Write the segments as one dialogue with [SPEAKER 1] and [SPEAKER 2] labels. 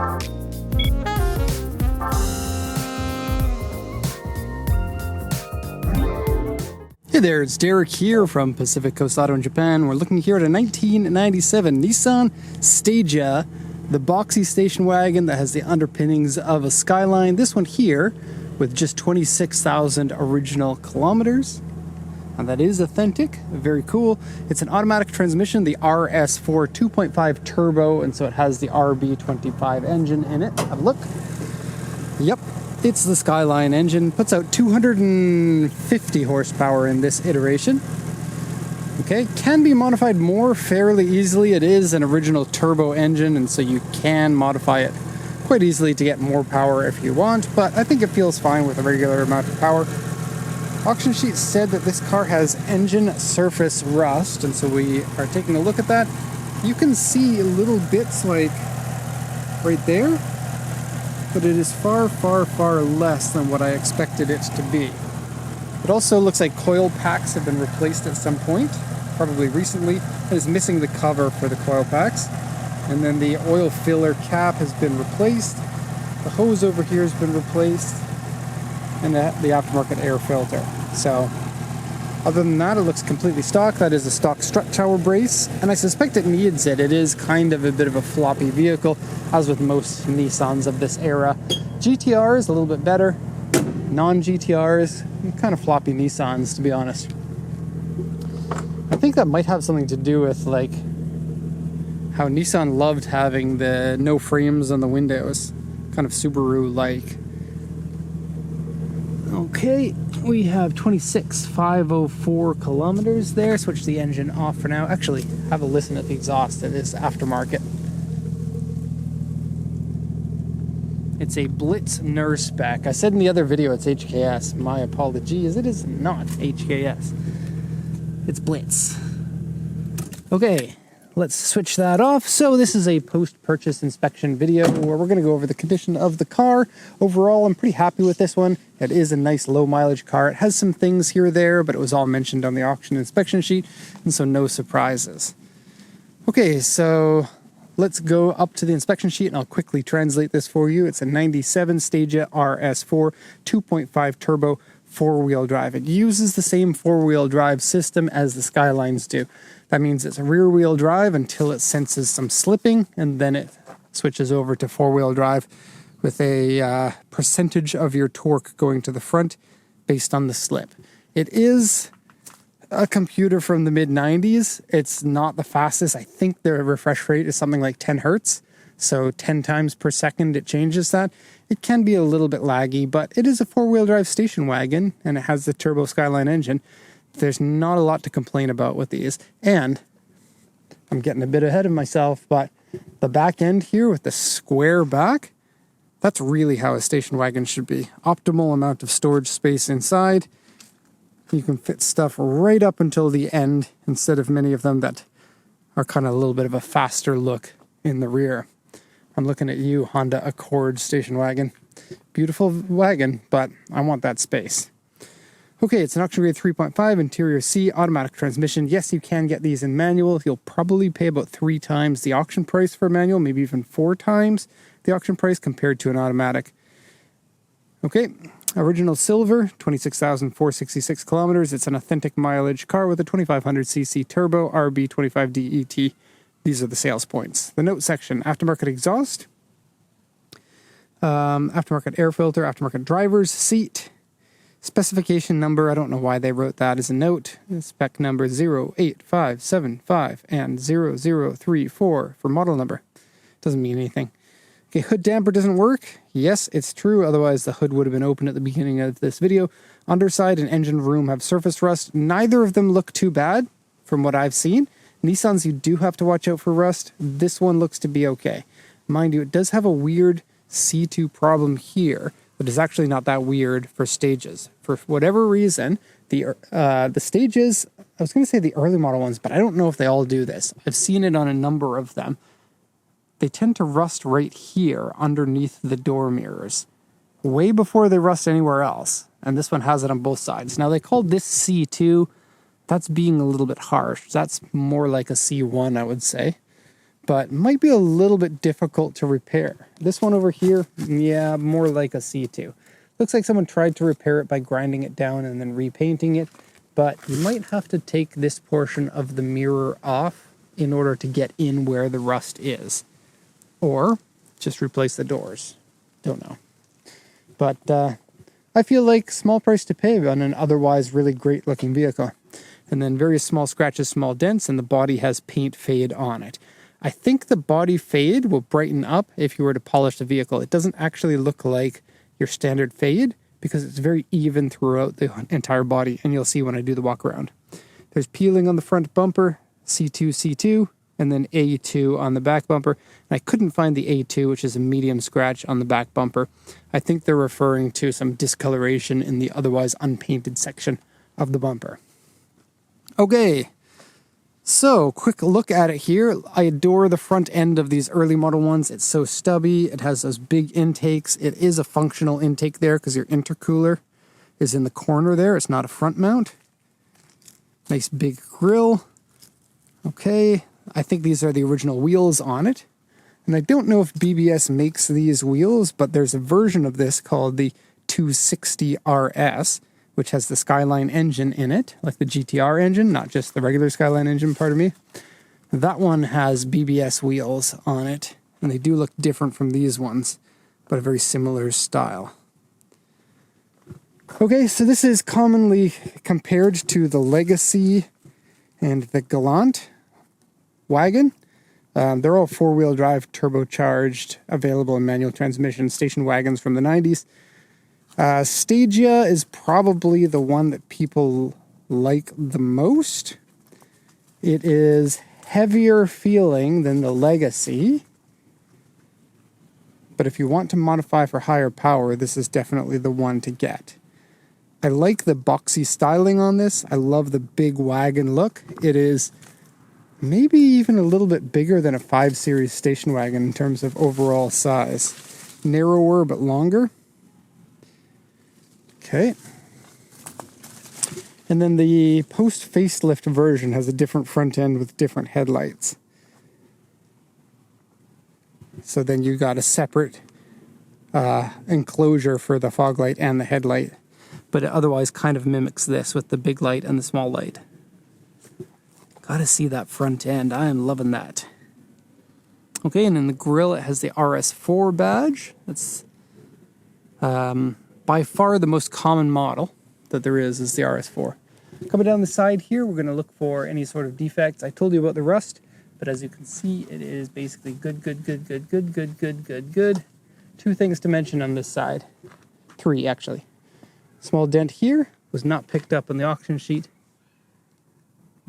[SPEAKER 1] Hey there, it's Derek here from Pacific Coast Auto in Japan. We're looking here at a 1997 Nissan Stagea, the boxy station wagon that has the underpinnings of a Skyline. This one here with just 26,000 original kilometers. And that is authentic, very cool. It's an automatic transmission, the RS4 2.5 turbo, and so it has the RB25 engine in it. Have a look. Yep. It's the Skyline engine, puts out 250 horsepower in this iteration. Okay, can be modified more fairly easily. It is an original turbo engine, and so you can modify it quite easily to get more power if you want, but I think it feels fine with a regular amount of power. Auction sheet said that this car has engine surface rust, and so we are taking a look at that. You can see little bits like right there, but it is far, far, far less than what I expected it to be. It also looks like coil packs have been replaced at some point, probably recently. It is missing the cover for the coil packs. And then the oil filler cap has been replaced. The hose over here has been replaced. And the aftermarket air filter. So, other than that, it looks completely stock. That is a stock strut tower brace, and I suspect it needs it. It is kind of a bit of a floppy vehicle, as with most Nissans of this era. GTR is a little bit better. Non-GTRs, kind of floppy Nissans, to be honest. I think that might have something to do with like how Nissan loved having the no frames on the windows, kind of Subaru-like. Okay, we have 26,504 kilometers there. Switch the engine off for now. Actually, have a listen at the exhaust. It is aftermarket. It's a Blitz NER spec. I said in the other video it's HKS. My apologies, it is not HKS. It's Blitz. Okay, let's switch that off. So this is a post-purchase inspection video where we're going to go over the condition of the car. Overall, I'm pretty happy with this one. It is a nice low mileage car. It has some things here or there, but it was all mentioned on the auction inspection sheet, and so no surprises. Okay, so let's go up to the inspection sheet and I'll quickly translate this for you. It's a 97 Stagea RS4 2.5 turbo four-wheel drive. It uses the same four-wheel drive system as the Skylines do. That means it's a rear-wheel drive until it senses some slipping, and then it switches over to four-wheel drive with a percentage of your torque going to the front based on the slip. It is a computer from the mid-90s. It's not the fastest. I think the refresh rate is something like 10 hertz, so 10 times per second it changes that. It can be a little bit laggy, but it is a four-wheel drive station wagon, and it has the turbo Skyline engine. There's not a lot to complain about with these. And I'm getting a bit ahead of myself, but the back end here with the square back, that's really how a station wagon should be. Optimal amount of storage space inside. You can fit stuff right up until the end instead of many of them that are kind of a little bit of a faster look in the rear. I'm looking at you, Honda Accord station wagon. Beautiful wagon, but I want that space. Okay, it's an auction grade 3.5, interior C, automatic transmission. Yes, you can get these in manual. You'll probably pay about 3 times the auction price for a manual, maybe even 4 times the auction price compared to an automatic. Okay, original silver, 26,466 kilometers. It's an authentic mileage car with a 2500cc turbo RB25 DET. These are the sales points. The note section, aftermarket exhaust, aftermarket air filter, aftermarket driver's seat. Specification number, I don't know why they wrote that as a note. Spec number 08575 and 0034 for model number. Doesn't mean anything. Okay, hood damper doesn't work. Yes, it's true. Otherwise, the hood would have been open at the beginning of this video. Underside and engine room have surface rust. Neither of them look too bad from what I've seen. Nissans, you do have to watch out for rust. This one looks to be okay. Mind you, it does have a weird C2 problem here, but it's actually not that weird for Stages. For whatever reason, the Stages, I was going to say the early model ones, but I don't know if they all do this. I've seen it on a number of them. They tend to rust right here underneath the door mirrors, way before they rust anywhere else. And this one has it on both sides. Now, they called this C2. That's being a little bit harsh. That's more like a C1, I would say. but might be a little bit difficult to repair. This one over here, yeah, more like a C2. Looks like someone tried to repair it by grinding it down and then repainting it, but you might have to take this portion of the mirror off in order to get in where the rust is. Or just replace the doors. Don't know. But I feel like small price to pay on an otherwise really great looking vehicle. And then various small scratches, small dents, and the body has paint fade on it. I think the body fade will brighten up if you were to polish the vehicle. It doesn't actually look like your standard fade because it's very even throughout the entire body, and you'll see when I do the walk around. There's peeling on the front bumper, C2, C2, and then A2 on the back bumper. And I couldn't find the A2, which is a medium scratch on the back bumper. I think they're referring to some discoloration in the otherwise unpainted section of the bumper. Okay, so quick look at it here. I adore the front end of these early model ones. It's so stubby. It has those big intakes. It is a functional intake there because your intercooler is in the corner there. It's not a front mount. Nice big grille. Okay, I think these are the original wheels on it. And I don't know if BBS makes these wheels, but there's a version of this called the 260 RS, which has the Skyline engine in it, like the GTR engine, not just the regular Skyline engine, pardon me. That one has BBS wheels on it, and they do look different from these ones, but a very similar style. Okay, so this is commonly compared to the Legacy and the Galant wagon. They're all four-wheel drive, turbocharged, available in manual transmission station wagons from the 90s. Stagea is probably the one that people like the most. It is heavier feeling than the Legacy, but if you want to modify for higher power, this is definitely the one to get. I like the boxy styling on this. I love the big wagon look. It is maybe even a little bit bigger than a 5 Series station wagon in terms of overall size. Narrower but longer. Okay. And then the post-facelift version has a different front end with different headlights. So then you got a separate enclosure for the fog light and the headlight. But it otherwise kind of mimics this with the big light and the small light. Gotta see that front end. I am loving that. Okay, and in the grille it has the RS4 badge. That's by far the most common model that there is the RS4. Coming down the side here, we're going to look for any sort of defects. I told you about the rust, but as you can see, it is basically good. 2 things to mention on this side. 3, actually. Small dent here was not picked up on the auction sheet.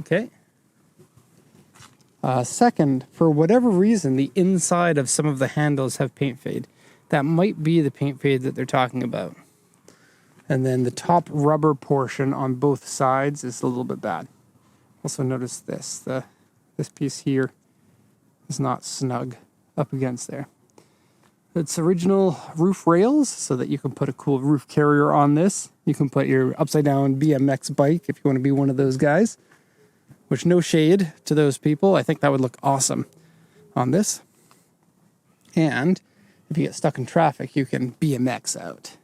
[SPEAKER 1] Okay. Second, for whatever reason, the inside of some of the handles have paint fade. That might be the paint fade that they're talking about. And then the top rubber portion on both sides is a little bit bad. Also notice this. This piece here is not snug up against there. It's original roof rails so that you can put a cool roof carrier on this. You can put your upside down BMX bike if you want to be one of those guys. Which, no shade to those people. I think that would look awesome on this. And if you get stuck in traffic, you can BMX out.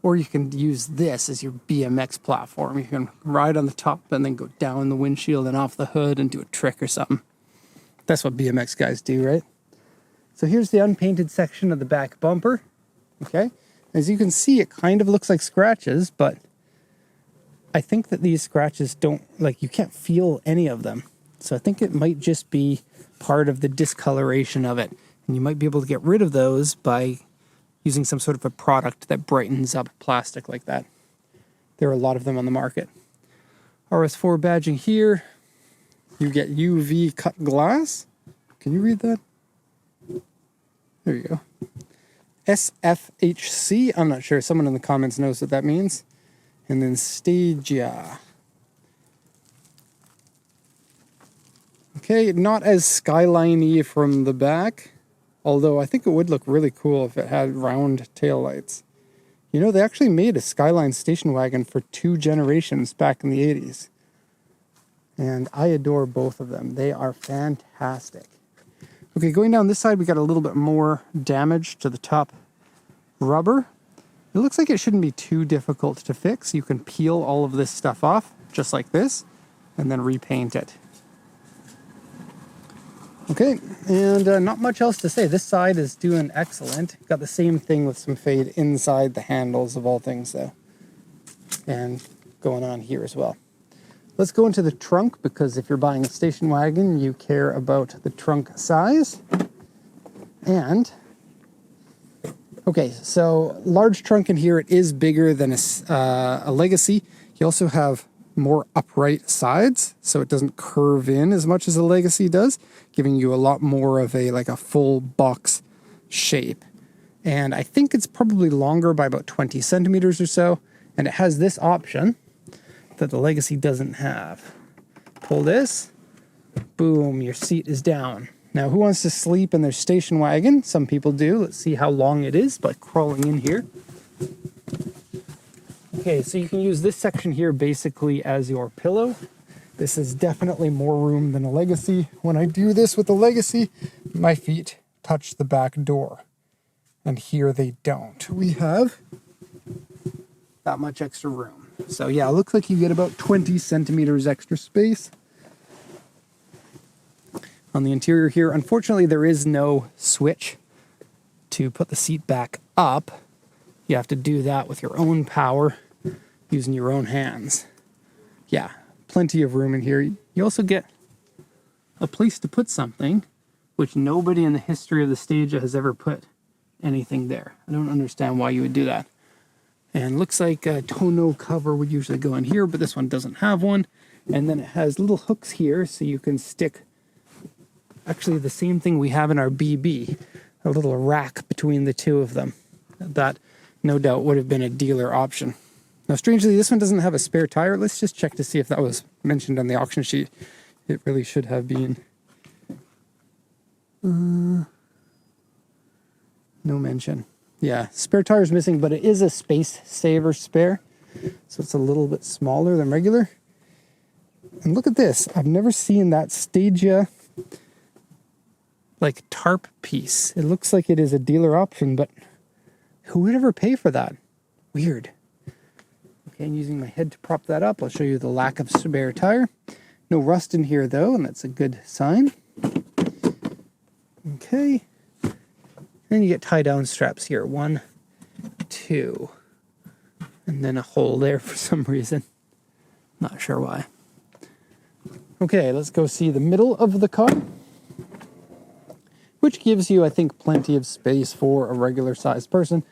[SPEAKER 1] Or you can use this as your BMX platform. You can ride on the top and then go down the windshield and off the hood and do a trick or something. That's what BMX guys do, right? So here's the unpainted section of the back bumper. Okay. As you can see, it kind of looks like scratches, but I think that these scratches don't, you can't feel any of them. So I think it might just be part of the discoloration of it. And you might be able to get rid of those by using some sort of a product that brightens up plastic like that. There are a lot of them on the market. RS4 badging here. You get UV cut glass. Can you read that? There you go. SFHC. I'm not sure. Someone in the comments knows what that means. And then Stagea. Okay, not as skyline-y from the back. Although I think it would look really cool if it had round taillights. You know, they actually made a Skyline station wagon for 2 generations back in the 80s. And I adore both of them. They are fantastic. Okay, going down this side, we got a little bit more damage to the top rubber. It looks like it shouldn't be too difficult to fix. You can peel all of this stuff off, just like this, and then repaint it. Okay, and not much else to say. This side is doing excellent. Got the same thing with some fade inside the handles of all things, though. And going on here as well. Let's go into the trunk, because if you're buying a station wagon, you care about the trunk size. And, okay, so large trunk in here. It is bigger than a Legacy. You also have more upright sides, so it doesn't curve in as much as a Legacy does, giving you a lot more of a full box shape. And I think it's probably longer by about 20 centimeters or so, and it has this option that the Legacy doesn't have. Pull this, boom, your seat is down. Now, who wants to sleep in their station wagon? Some people do. Let's see how long it is by crawling in here. Okay, so you can use this section here basically as your pillow. This is definitely more room than a Legacy. When I do this with the Legacy, my feet touch the back door. And here they don't. We have that much extra room. So yeah, it looks like you get about 20 centimeters extra space on the interior here. Unfortunately, there is no switch to put the seat back up. You have to do that with your own power, using your own hands. Yeah, plenty of room in here. You also get a place to put something, which nobody in the history of the Stagea has ever put anything there. I don't understand why you would do that. And looks like a tonneau cover would usually go in here, but this one doesn't have one. And then it has little hooks here, so you can stick actually the same thing we have in our BB, a little rack between the two of them. That no doubt would have been a dealer option. Now, strangely, this one doesn't have a spare tire. Let's just check to see if that was mentioned on the auction sheet. It really should have been. No mention. Yeah, spare tire is missing, but it is a space saver spare. So it's a little bit smaller than regular. And look at this. I've never seen that Stagea tarp piece. It looks like it is a dealer option, but who would ever pay for that? Weird. Okay, and using my head to prop that up, I'll show you the lack of spare tire. No rust in here though, and that's a good sign. Okay. And you get tie-down straps here. 1, 2. And then a hole there for some reason. Not sure why. Okay, let's go see the middle of the car, which gives you, I think, plenty of space for a regular-sized person.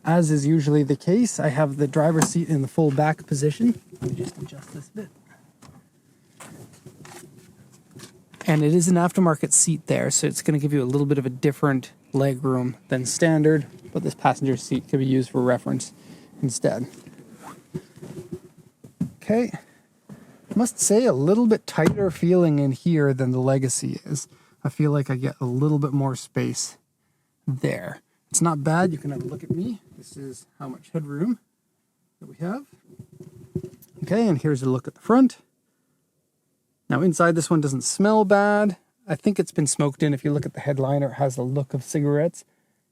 [SPEAKER 1] As is usually the case, I have the driver's seat in the full back position. Let me just adjust this bit. And it is an aftermarket seat there, so it's going to give you a little bit of a different leg room than standard, but this passenger seat could be used for reference instead. Okay. Must say a little bit tighter feeling in here than the Legacy is. I feel like I get a little bit more space there. It's not bad. You can have a look at me. This is how much headroom that we have. Okay, and here's a look at the front. Now inside, this one doesn't smell bad. I think it's been smoked in. If you look at the headliner, it has a look of cigarettes,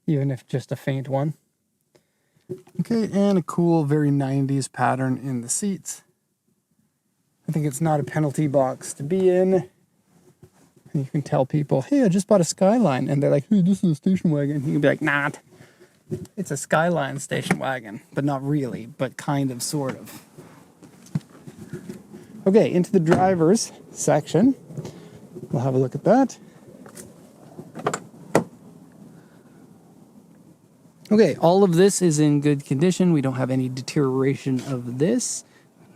[SPEAKER 1] even if just a faint one. Okay, and a cool, very 90s pattern in the seats. I think it's not a penalty box to be in. And you can tell people, hey, I just bought a Skyline. And they're like, hey, this is a station wagon. You can be like, nah, it's a Skyline station wagon. But not really, but kind of, sort of. Okay, into the driver's section. We'll have a look at that. Okay, all of this is in good condition. We don't have any deterioration of this.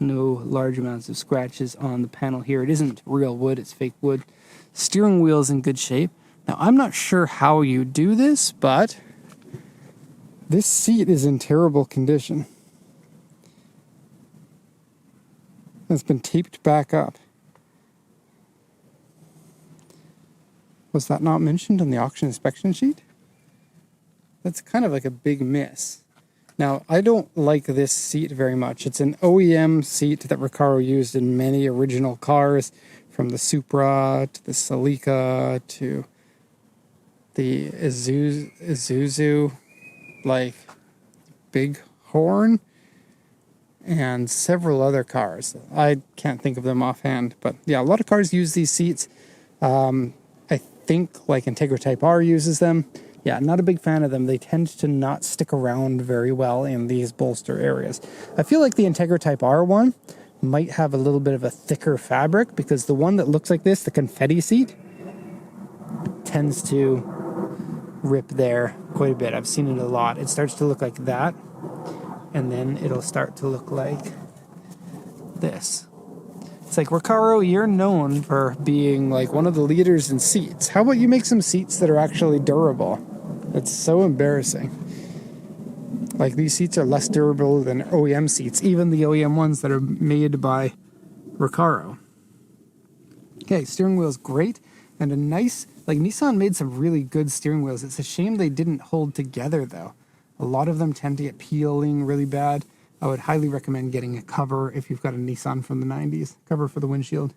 [SPEAKER 1] No large amounts of scratches on the panel here. It isn't real wood, it's fake wood. Steering wheel is in good shape. Now, I'm not sure how you do this, but this seat is in terrible condition. It's been taped back up. Was that not mentioned on the auction inspection sheet? That's kind of like a big miss. Now, I don't like this seat very much. It's an OEM seat that Recaro used in many original cars, from the Supra to the Celica to the Isuzu, like, big horn, and several other cars. I can't think of them offhand, but yeah, a lot of cars use these seats. I think like Integra Type R uses them. Yeah, not a big fan of them. They tend to not stick around very well in these bolster areas. I feel like the Integra Type R one might have a little bit of a thicker fabric, because the one that looks like this, the confetti seat, tends to rip there quite a bit. I've seen it a lot. It starts to look like that, and then it'll start to look like this. It's like, Recaro, you're known for being like one of the leaders in seats. How about you make some seats that are actually durable? It's so embarrassing. Like, these seats are less durable than OEM seats, even the OEM ones that are made by Recaro. Okay, steering wheel's great, and a nice, like, Nissan made some really good steering wheels. It's a shame they didn't hold together, though. A lot of them tend to get peeling really bad. I would highly recommend getting a cover if you've got a Nissan from the 90s. Cover for the windshield.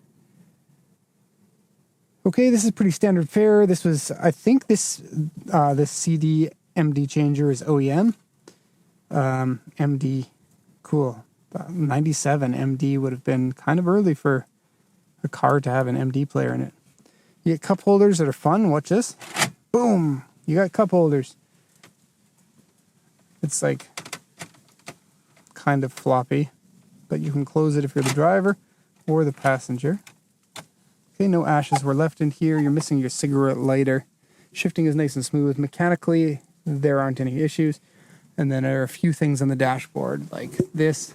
[SPEAKER 1] Okay, this is pretty standard fare. This was, I think this CD MD changer is OEM. MD, cool. 97 MD would have been kind of early for a car to have an MD player in it. You get cup holders that are fun. Watch this. Boom! You got cup holders. It's like kind of floppy, but you can close it if you're the driver or the passenger. Okay, no ashes were left in here. You're missing your cigarette lighter. Shifting is nice and smooth. Mechanically, there aren't any issues. And then there are a few things on the dashboard, like this,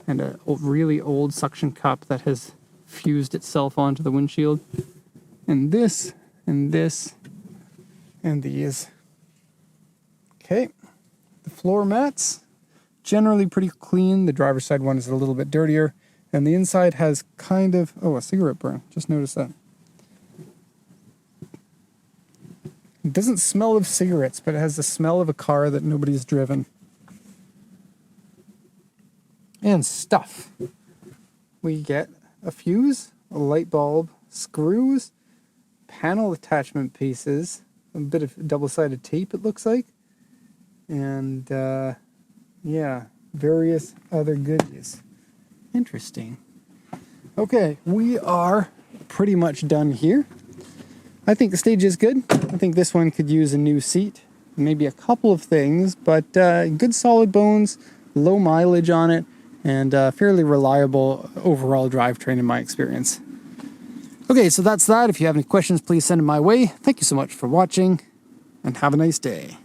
[SPEAKER 1] and a really old suction cup that has fused itself onto the windshield. And this, and this, and these. Okay, the floor mats, generally pretty clean. The driver's side one is a little bit dirtier. And the inside has kind of, oh, a cigarette burn. Just noticed that. It doesn't smell of cigarettes, but it has the smell of a car that nobody's driven. And stuff. We get a fuse, a light bulb, screws, panel attachment pieces, a bit of double-sided tape, it looks like. And, yeah, various other goodies. Interesting. Okay, we are pretty much done here. I think the Stagea is good. I think this one could use a new seat, maybe a couple of things, but good solid bones, low mileage on it, and fairly reliable overall drivetrain in my experience. Okay, so that's that. If you have any questions, please send them my way. Thank you so much for watching, and have a nice day.